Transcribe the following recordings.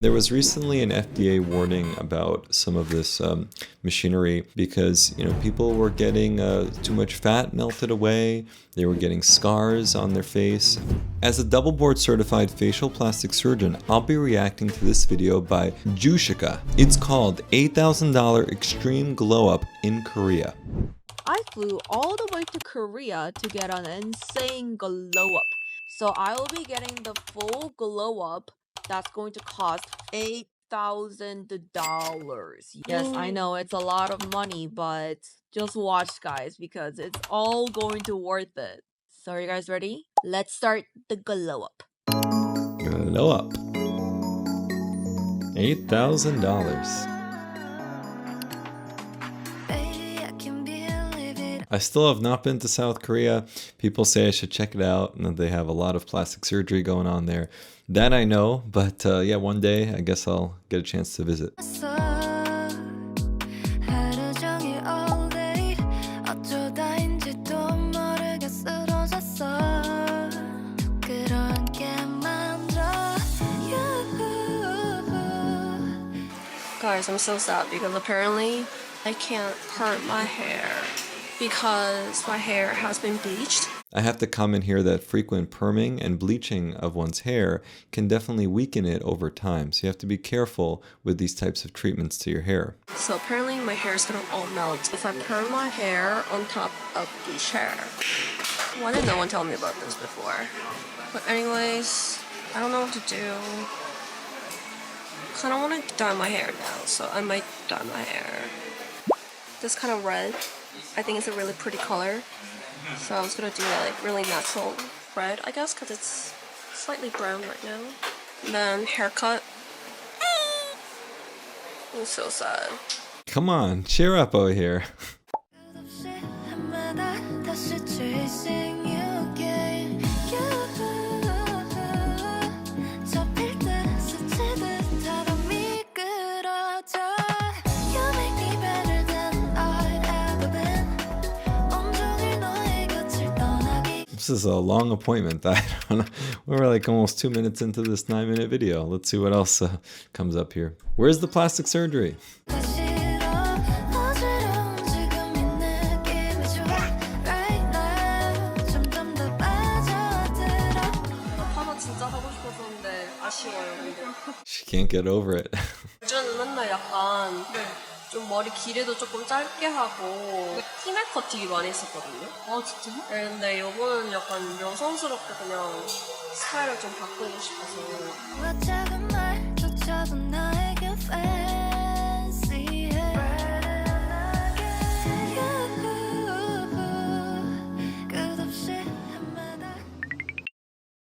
There was recently an FDA warning about some of this machinery because, people were getting too much fat melted away. They were getting scars on their face. As a double board certified facial plastic surgeon, I'll be reacting to this video by Jooshica. It's called $8,000 Extreme Glow Up in Korea. I flew all the way to Korea to get an insane glow up. So I will be getting the full glow up that's going to cost $8,000. Yes, I know it's a lot of money, but just watch, guys, because it's all going to worth it. So are you guys ready? Let's start the glow up. Glow up. $8,000. I still have not been to South Korea. People say I should check it out and that they have a lot of plastic surgery going on there. That I know, but yeah, one day I guess I'll get a chance to visit. Guys, I'm so sad because apparently I can't part my hair because my hair has been bleached. I have to comment here that frequent perming and bleaching of one's hair can definitely weaken it over time, so you have to be careful with these types of treatments to your hair. So apparently my hair is gonna all melt if I perm my hair on top of bleach hair. Why did no one tell me about this before? But anyways, I don't know what to do. I don't want to dye my hair now, so I might dye my hair. This kind of red, I think it's a really pretty color. So I was gonna do that like really natural red, I guess, because it's slightly brown right now. And then haircut. I'm so sad. Come on, cheer up over here. This is a long appointment. I don't know. We're like almost 2 minutes into this 9-minute video. Let's see what else comes up here. Where's the plastic surgery? She can't get over it. 저는 맨날 약간 좀 머리 길이도 조금 짧게 하고 티넥 커팅이 많이 했었거든요. 아 진짜요? 네, 근데 이거는 약간 여성스럽게 그냥 스타일을 좀 바꾸고 싶어서.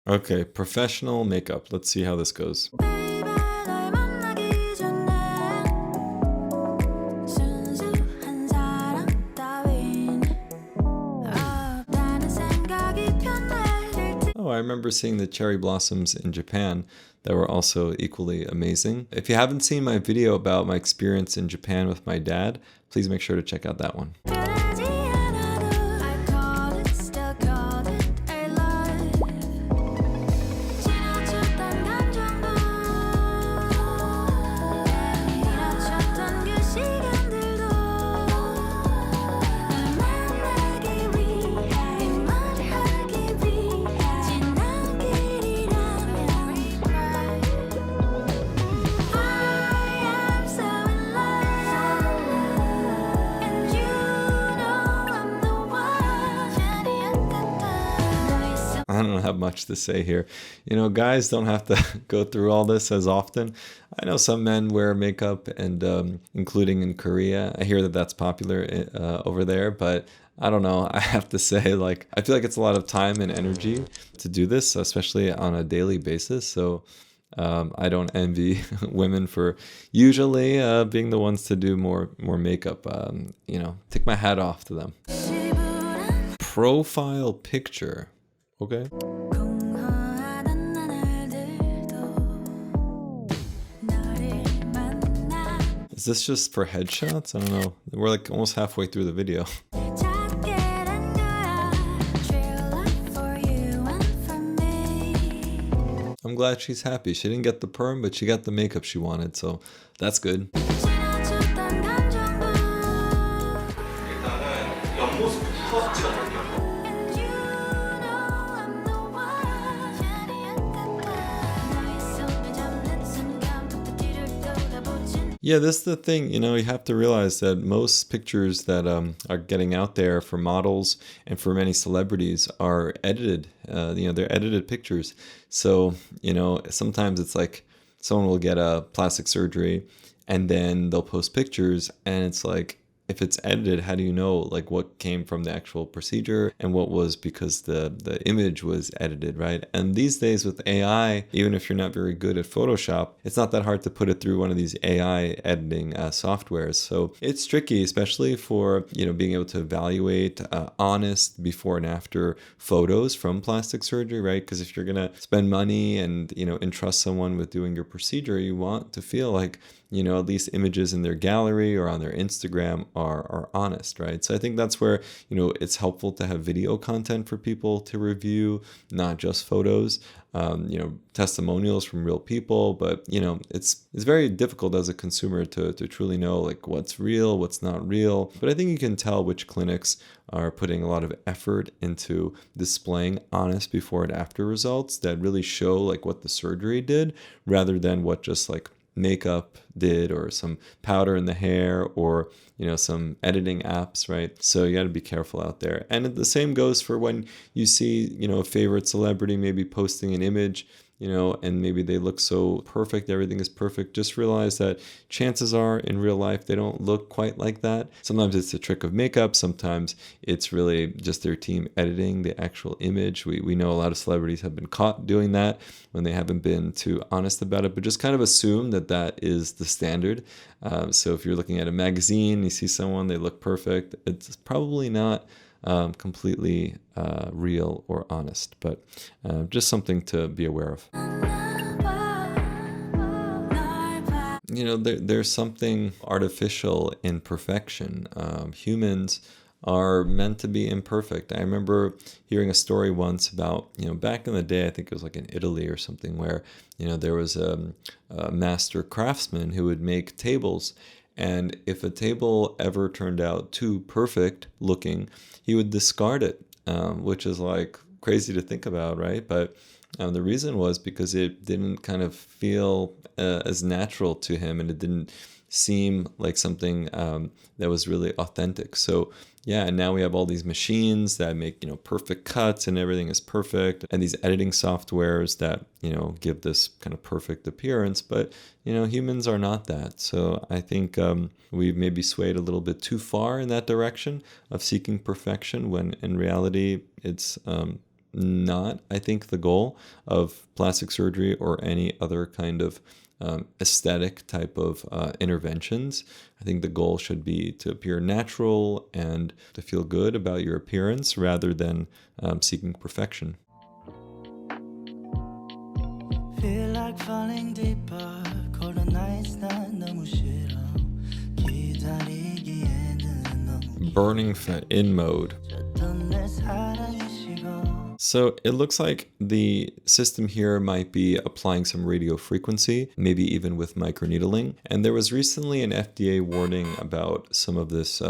Okay, professional makeup. Let's see how this goes. Oh, I remember seeing the cherry blossoms in Japan that were also equally amazing. If you haven't seen my video about my experience in Japan with my dad, please make sure to check out that one. I don't have much to say here. Guys don't have to go through all this as often. I know some men wear makeup, and including in Korea. I hear that that's popular over there, but I don't know. I have to say, I feel like it's a lot of time and energy to do this, especially on a daily basis. So I don't envy women for usually being the ones to do more makeup. Take my hat off to them. Profile picture. Okay. Is this just for headshots? I don't know. We're like almost halfway through the video. I'm I'm glad she's happy. She didn't get the perm, but she got the makeup she wanted, so that's good. Yeah, this is the thing, you know, you have to realize that most pictures that are getting out there for models and for many celebrities are edited. You know, they're edited pictures. So, you know, sometimes it's like someone will get a plastic surgery and then they'll post pictures and it's like, if it's edited, how do you know like what came from the actual procedure and what was because the image was edited, right? And these days with AI, even if you're not very good at Photoshop, it's not that hard to put it through one of these AI editing softwares. So it's tricky, especially for, you know, being able to evaluate honest before and after photos from plastic surgery, right? Because if you're gonna spend money and, you know, entrust someone with doing your procedure, you want to feel like, you know, at least images in their gallery or on their Instagram are honest, right? So I think that's where, you know, it's helpful to have video content for people to review, not just photos, you know, testimonials from real people. But, you know, it's very difficult as a consumer to truly know like what's real, what's not real. But I think you can tell which clinics are putting a lot of effort into displaying honest before and after results that really show like what the surgery did rather than what just like makeup did or some powder in the hair or, you know, some editing apps, right? So you got to be careful out there. And the same goes for when you see, you know, a favorite celebrity maybe posting an image, you know, and maybe they look so perfect, everything is perfect. Just realize that chances are in real life, they don't look quite like that. Sometimes it's a trick of makeup. Sometimes it's really just their team editing the actual image. We know a lot of celebrities have been caught doing that when they haven't been too honest about it, but just kind of assume that that is the standard. So if you're looking at a magazine, you see someone, they look perfect, it's probably not completely real or honest, but just something to be aware of. You know, there's something artificial in perfection. Humans are meant to be imperfect. I remember hearing a story once about, you know, back in the day, I think it was like in Italy or something, where, you know, there was a master craftsman who would make tables. And if a table ever turned out too perfect looking, he would discard it, which is like crazy to think about, right? But the reason was because it didn't kind of feel as natural to him, and it didn't seem like something that was really authentic. So yeah, and now we have all these machines that make, you know, perfect cuts and everything is perfect, and these editing softwares that, you know, give this kind of perfect appearance. But, you know, humans are not that. So I think we've maybe swayed a little bit too far in that direction of seeking perfection when in reality it's not, I think, the goal of plastic surgery or any other kind of aesthetic type of interventions. I think the goal should be to appear natural and to feel good about your appearance rather than seeking perfection. Feel like falling deeper, colder nights 난 너무 싫어. 기다리기에는 너무 burning fat in mode. So it looks like the system here might be applying some radio frequency, maybe even with microneedling. And there was recently an FDA warning about some of this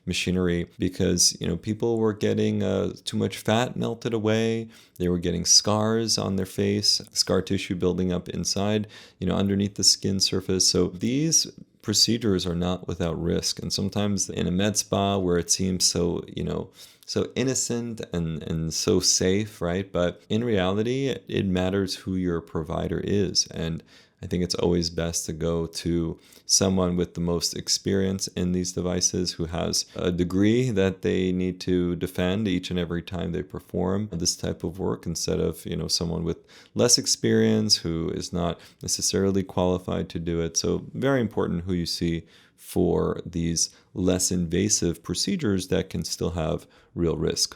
machinery because, you know, people were getting too much fat melted away. They were getting scars on their face, scar tissue building up inside, you know, underneath the skin surface. So these procedures are not without risk. And sometimes in a med spa where it seems so, you know, so innocent and so safe, right? But in reality, it matters who your provider is. And I think it's always best to go to someone with the most experience in these devices who has a degree that they need to defend each and every time they perform this type of work instead of, you know, someone with less experience who is not necessarily qualified to do it. So very important who you see for these less invasive procedures that can still have real risk.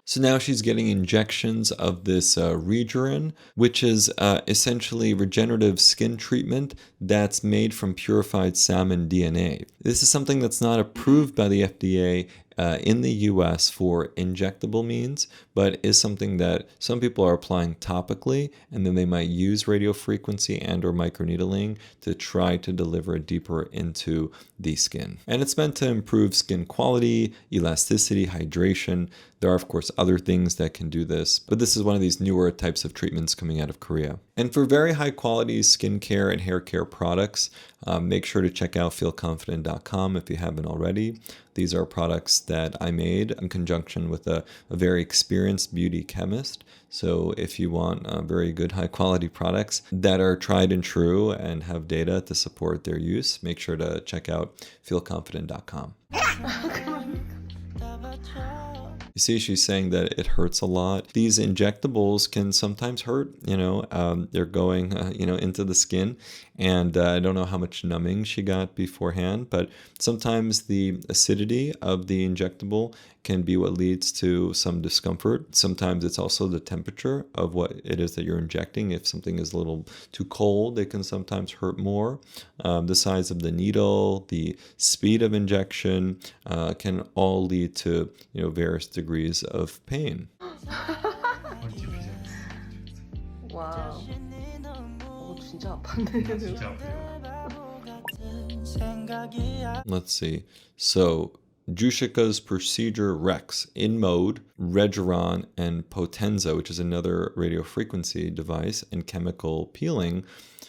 So now she's getting injections of this Regerin, which is essentially regenerative skin treatment that's made from purified salmon DNA. This is something that's not approved by the FDA in the US for injectable means, but is something that some people are applying topically, and then they might use radiofrequency and or microneedling to try to deliver it deeper into the skin. And it's meant to improve skin quality, elasticity, hydration. There are, of course, other things that can do this, but this is one of these newer types of treatments coming out of Korea. And for very high quality skincare and hair care products, make sure to check out feelconfident.com if you haven't already. These are products that I made in conjunction with a very experienced beauty chemist. So if you want very good high quality products that are tried and true and have data to support their use, make sure to check out feelconfident.com. You see, she's saying that it hurts a lot. These injectables can sometimes hurt, they're going, into the skin. And I don't know how much numbing she got beforehand, but sometimes the acidity of the injectable can be what leads to some discomfort. Sometimes it's also the temperature of what it is that you're injecting. If something is a little too cold, it can sometimes hurt more. The size of the needle, the speed of injection can all lead to various degrees of pain. 와우. 진짜 아팠네. Let's see. So Jooshica's Procedure Rex, In Mode, Regeron, and Potenza, which is another radiofrequency device, and chemical peeling,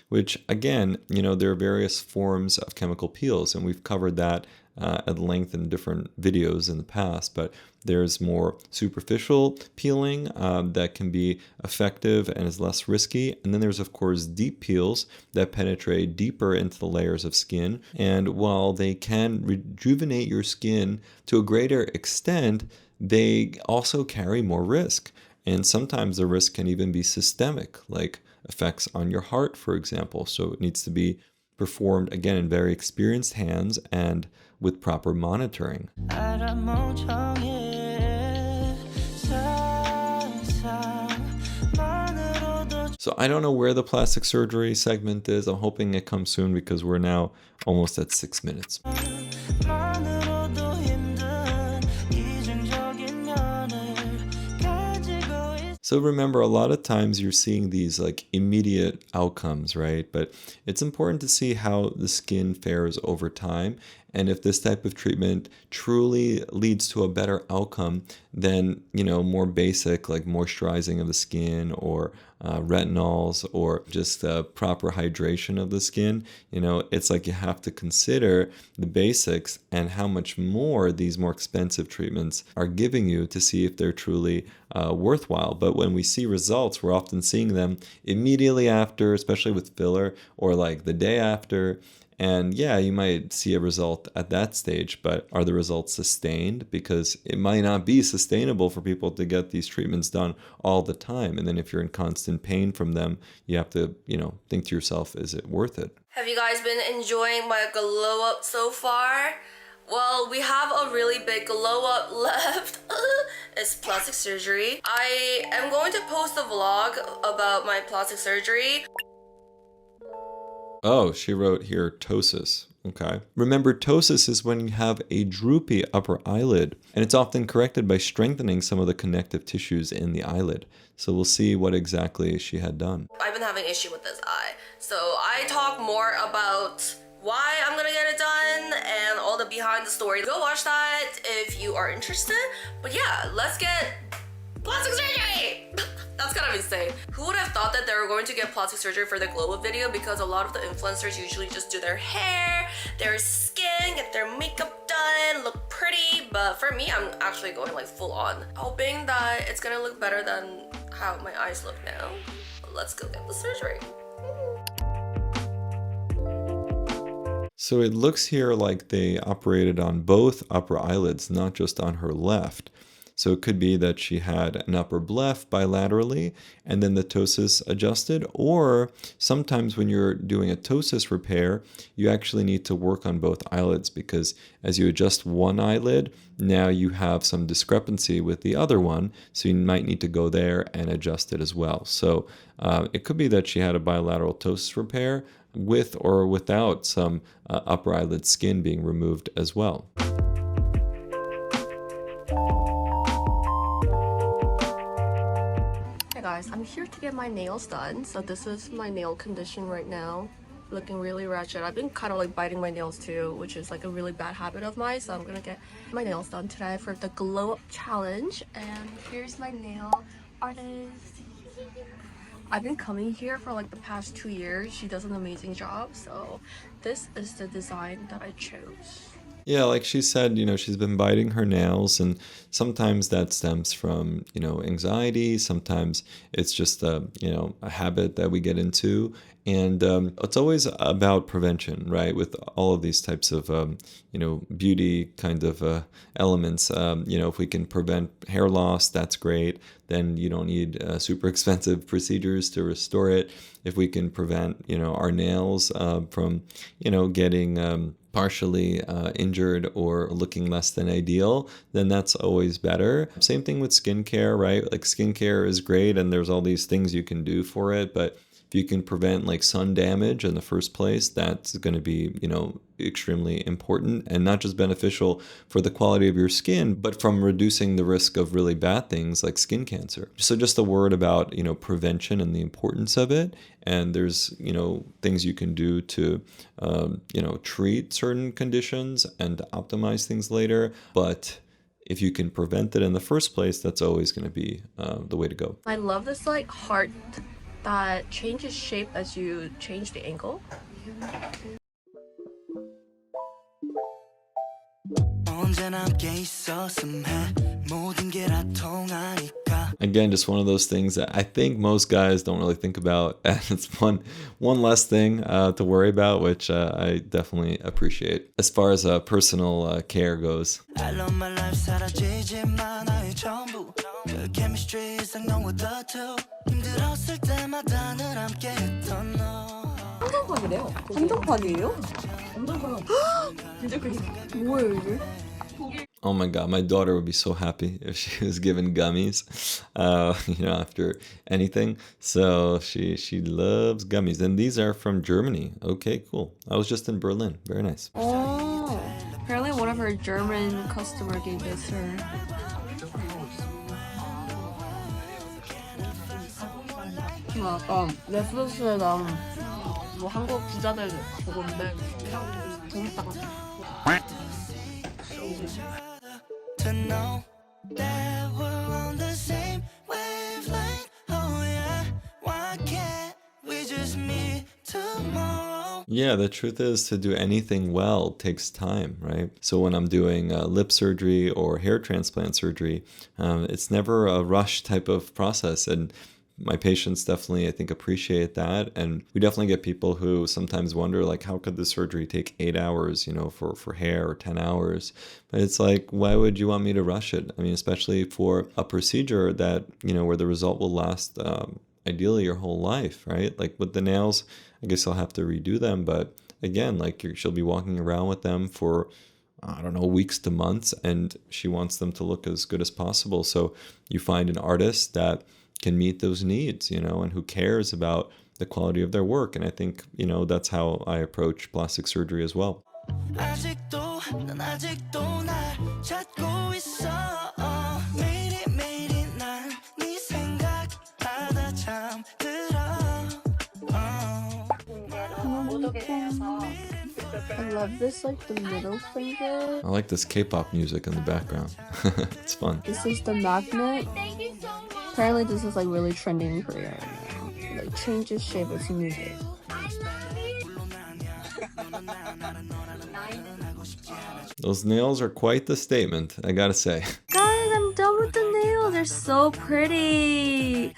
which again, there are various forms of chemical peels, and we've covered that at length in different videos in the past, but there's more superficial peeling that can be effective and is less risky. And then there's, of course, deep peels that penetrate deeper into the layers of skin. And while they can rejuvenate your skin to a greater extent, they also carry more risk. And sometimes the risk can even be systemic, like effects on your heart, for example. So it needs to be performed, again, in very experienced hands and with proper monitoring. So I don't know where the plastic surgery segment is. I'm hoping it comes soon because we're now almost at 6 minutes. So remember, a lot of times you're seeing these like immediate outcomes, right? But it's important to see how the skin fares over time. And if this type of treatment truly leads to a better outcome than, more basic like moisturizing of the skin or retinols or just proper hydration of the skin, it's like you have to consider the basics and how much more these more expensive treatments are giving you to see if they're truly worthwhile. But when we see results, we're often seeing them immediately after, especially with filler, or like the day after. And yeah, you might see a result at that stage, but are the results sustained? Because it might not be sustainable for people to get these treatments done all the time. And then if you're in constant pain from them, you have to, think to yourself, is it worth it? Have you guys been enjoying my glow up so far? Well, we have a really big glow up left. It's plastic surgery. I am going to post a vlog about my plastic surgery. Oh, she wrote here ptosis. Okay. Remember, ptosis is when you have a droopy upper eyelid, and it's often corrected by strengthening some of the connective tissues in the eyelid. So we'll see what exactly she had done. I've been having issue with this eye. So I talk more about why I'm gonna get it done and all the behind the story. Go watch that if you are interested. But yeah, let's get plastic surgery! That's kind of insane. Who would have thought that they were going to get plastic surgery for the glow up video? Because a lot of the influencers usually just do their hair, their skin, get their makeup done, look pretty. But for me, I'm actually going like full on. Hoping that it's gonna look better than how my eyes look now. Let's go get the surgery. So it looks here like they operated on both upper eyelids, not just on her left. So it could be that she had an upper bleph bilaterally and then the ptosis adjusted, or sometimes when you're doing a ptosis repair, you actually need to work on both eyelids because as you adjust one eyelid, now you have some discrepancy with the other one, so you might need to go there and adjust it as well. So it could be that she had a bilateral ptosis repair with or without some upper eyelid skin being removed as well. Hey guys, I'm here to get my nails done. So this is my nail condition right now. Looking really wretched. I've been kind of like biting my nails too, which is like a really bad habit of mine. So I'm gonna get my nails done today for the glow up challenge. And here's my nail artist. I've been coming here for like the past 2 years. She does an amazing job. So this is the design that I chose. Yeah, like she said, she's been biting her nails, and sometimes that stems from, anxiety. Sometimes it's just a habit that we get into. And it's always about prevention, right? With all of these types of, beauty kind of elements. If we can prevent hair loss, that's great. Then you don't need super expensive procedures to restore it. If we can prevent, our nails from, getting partially injured or looking less than ideal, then that's always better. Same thing with skincare, right? Like skincare is great and there's all these things you can do for it, but if you can prevent like sun damage in the first place, that's going to be, extremely important and not just beneficial for the quality of your skin, but from reducing the risk of really bad things like skin cancer. So just a word about, prevention and the importance of it. And there's, things you can do to, treat certain conditions and optimize things later. But if you can prevent it in the first place, that's always going to be the way to go. I love this like heart that changes shape as you change the angle. Again, just one of those things that I think most guys don't really think about, and it's one less thing to worry about, which I definitely appreciate as far as personal care goes. 한정판이래요. 한정판이에요? 진짜 그게 뭐예요 이게? Oh my God, my daughter would be so happy if she was given gummies, after anything. So she loves gummies, and these are from Germany. Okay, cool. I was just in Berlin. Very nice. Oh, apparently one of her German customer gave this her. 약간 넷플릭스에 나온 뭐 한국 부자들 그건데 재밌다. To know that we're on the same wavelength. Oh yeah, why can't we just meet tomorrow? Yeah, the truth is to do anything well takes time, right? So when I'm doing lip surgery or hair transplant surgery, it's never a rush type of process. And my patients definitely, I think, appreciate that. And we definitely get people who sometimes wonder, like, how could the surgery take 8 hours, for hair, or 10 hours? But it's like, why would you want me to rush it? I mean, especially for a procedure that, where the result will last ideally your whole life, right? Like with the nails, I guess I'll have to redo them. But again, like she'll be walking around with them for, I don't know, weeks to months, and she wants them to look as good as possible. So you find an artist that can meet those needs, and who cares about the quality of their work. And I think, that's how I approach plastic surgery as well. I love this, like the middle finger. I like this K-pop music in the background. It's fun. This is the magnet. Apparently this is like really trending in Korea right now. Like changes shape as you move it. Those nails are quite the statement, I gotta say. Guys, I'm done with the nails. They're so pretty.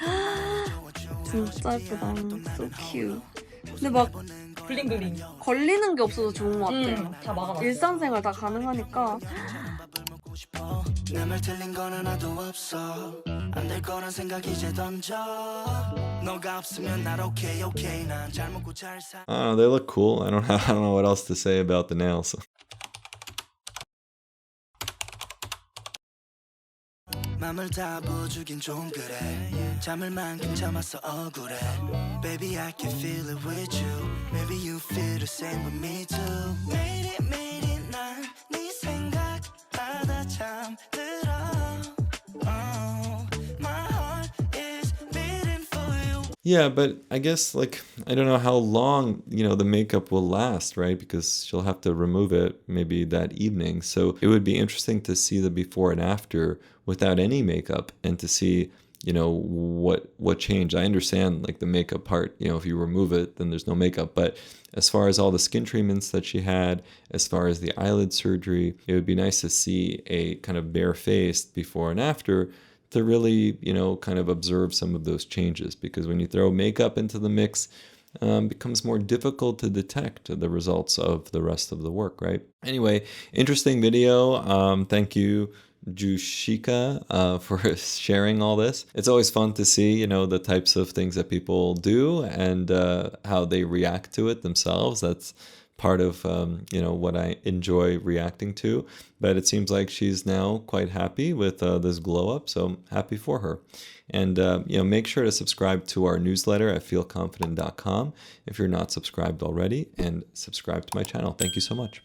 진짜 예쁘다. So cute. 근데 막 블링블링. 걸리는 게 없어서 좋은 것 같아. 다 막아놨어. 일상생활 다 가능하니까. 내 말 틀린 건 하나도 없어 안 될 거란 생각 이제 던져 너가 없으면 날 오케이 오케이 난 잘 먹고 잘 살 I don't know, they look cool. I don't know what else to say about the nails. 맘을 다 부어주긴 좀 그래 잠을 만큼 참았어 억울해 Baby I can feel it with you Maybe you feel the same with me too 매일이 난 네 생각하다 잠들어 My heart is beating for you Yeah, but I guess, like, I don't know how long, the makeup will last, right? Because she'll have to remove it maybe that evening. So it would be interesting to see the before and after without any makeup and to see, what changed. I understand, like, the makeup part, if you remove it, then there's no makeup. But as far as all the skin treatments that she had, as far as the eyelid surgery, it would be nice to see a kind of bare-faced before and after to really, kind of observe some of those changes. Because when you throw makeup into the mix, it becomes more difficult to detect the results of the rest of the work, right? Anyway, interesting video. Thank you, Jooshica, for sharing all this. It's always fun to see, the types of things that people do and how they react to it themselves. That's part of what I enjoy reacting to. But it seems like she's now quite happy with this glow up, so I'm happy for her. And make sure to subscribe to our newsletter at feelconfident.com if you're not subscribed already, and subscribe to my channel. Thank you so much.